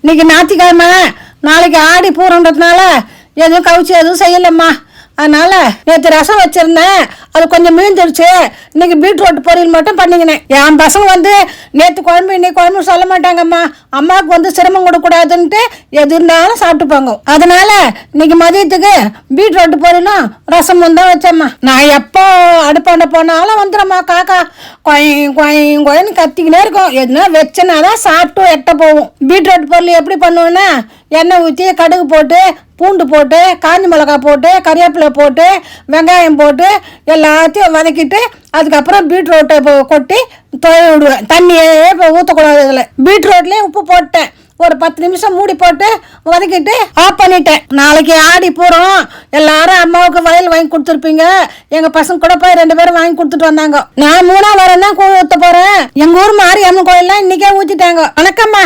இன்னைக்கு ஞாயிற்றுக்கிழமை, நாளைக்கு ஆடி பூரன்றதுனால எதுவும் கவிச்சு எதுவும் செய்யலம்மா. அதனால நேற்று ரசம் வச்சிருந்தேன், அது கொஞ்சம் மீந்துடுச்சு. இன்னைக்கு பீட்ரூட் பொரியல் மட்டும் பண்ணிக்கினேன். என் பசங்க நேற்று குழம்பு இன்னைக்கு குழம்பு சொல்ல மாட்டாங்கம்மா. அம்மாவுக்கு சிரமம் கொடுக்கூடாதுன்ட்டு எது இருந்தாலும் சாப்பிட்டுப்பாங்க. அதனால இன்னைக்கு மதியத்துக்கு பீட்ரூட் பொரியலும் ரசமும் தான் வச்சேம்மா. நான் எப்போ அடுப்பாண்ட போனாலும் வந்துடும்மா காக்கா. கொயன்னு கத்திக்கினே இருக்கும். எதுனா வச்சேன்னா தான் சாப்பிட்டு எட்ட போகும். பீட்ரூட் பொரியல் எப்படி பண்ணுவேன்னா, எண்ணெய் ஊற்றி கடுகு போட்டு பூண்டு போட்டு காஞ்சி மிளகா போட்டு கறிவேப்பிலை போட்டு வெங்காயம் போட்டு எல்லாத்தையும் வதக்கிட்டு அதுக்கப்புறம் பீட்ரூட்டை கொட்டி தொழில் விடுவேன். தண்ணியே இப்போ ஊற்றக்கூடாது. இதில் பீட்ரூட்லேயும் உப்பு போட்டேன். ஒரு 10 நிமிஷம் மூடி போட்டு வதக்கிட்டு ஆஃப் பண்ணிட்டேன். நாளைக்கு ஆடி போகிறோம். எல்லாரும் அம்மாவுக்கு வயல் வாங்கி கொடுத்துருப்பீங்க. எங்கள் பசங்க கூட போய் 2 பேரும் வாங்கி கொடுத்துட்டு வந்தாங்க. நான் 3ஆம் வாரம் தான் கூழ் ஊற்ற போகிறேன். எங்கள் ஊர் மாரியம்மன் கோயிலெலாம் இன்றைக்கே ஊற்றிட்டாங்க. வணக்கம்மா.